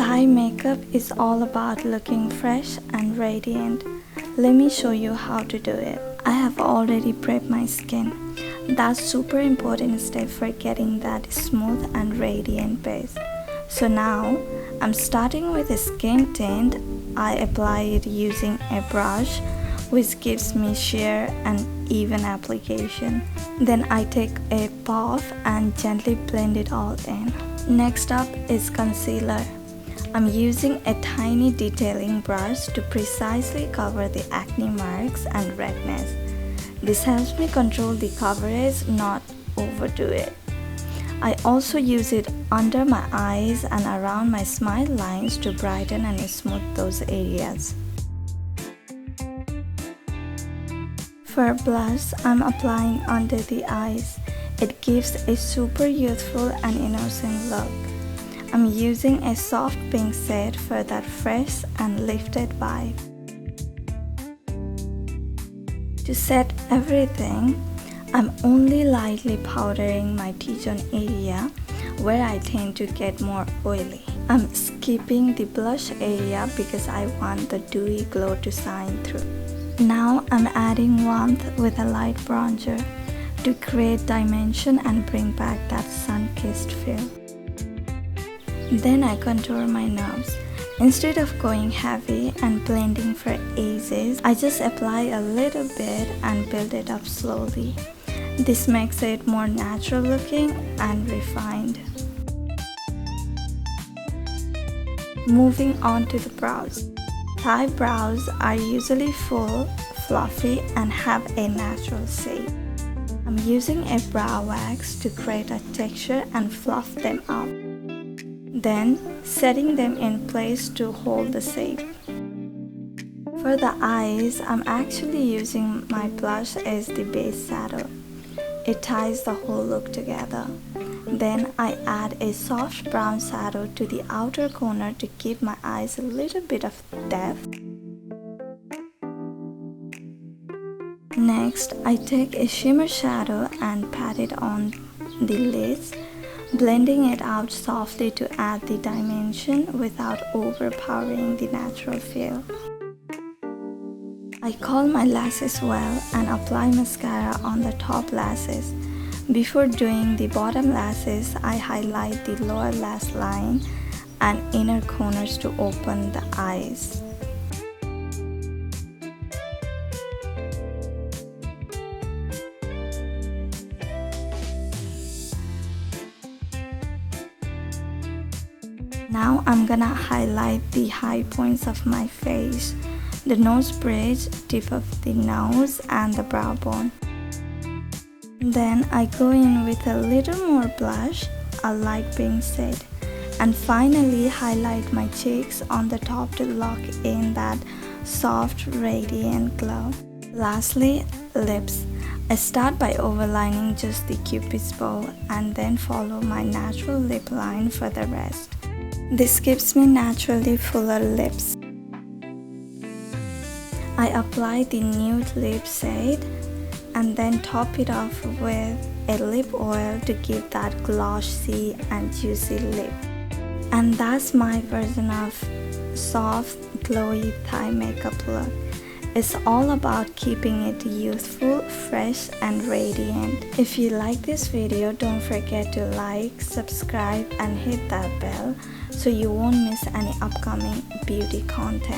Thai makeup is all about looking fresh and radiant. Let me show you how to do it. I have already prepped my skin. That's super important step for getting that smooth and radiant base. So now I'm starting with a skin tint. I apply it using a brush which gives me sheer and even application. Then I take a puff and gently blend it all in. Next up is concealer. I'm using a tiny detailing brush to precisely cover the acne marks and redness. This helps me control the coverage, not overdo it. I also use it under my eyes and around my smile lines to brighten and smooth those areas. For blush, I'm applying under the eyes. It gives a super youthful and innocent look. I'm using a soft pink shade for that fresh and lifted vibe. To set everything, I'm only lightly powdering my T-zone area where I tend to get more oily. I'm skipping the blush area because I want the dewy glow to shine through. Now I'm adding warmth with a light bronzer to create dimension and bring back that sun-kissed feel. Then I contour my nose. Instead of going heavy and blending for ages, I just apply a little bit and build it up slowly. This makes it more natural looking and refined. Moving on to the brows. Thai brows are usually full, fluffy, and have a natural shape. I'm using a brow wax to create a texture and fluff them up. Then setting them in place to hold the shape. For the eyes, I'm actually using my blush as the base shadow. It ties the whole look together. Then I add a soft brown shadow to the outer corner to give my eyes a little bit of depth. Next, I take a shimmer shadow and pat it on the lids, blending it out softly to add the dimension without overpowering the natural feel. I curl my lashes well and apply mascara on the top lashes. Before doing the bottom lashes, I highlight the lower lash line and inner corners to open the eyes. Now I'm gonna highlight the high points of my face, the nose bridge, tip of the nose, and the brow bone. Then I go in with a little more blush, a light pink shade, and finally highlight my cheeks on the top to lock in that soft, radiant glow. Lastly, lips. I start by overlining just the cupid's bow and then follow my natural lip line for the rest. This gives me naturally fuller lips. I apply the nude lip shade and then top it off with a lip oil to give that glossy and juicy lip. And that's my version of soft, glowy Thai makeup look. It's all about keeping it youthful, fresh, and radiant. If you like this video, don't forget to like, subscribe, and hit that bell so you won't miss any upcoming beauty content.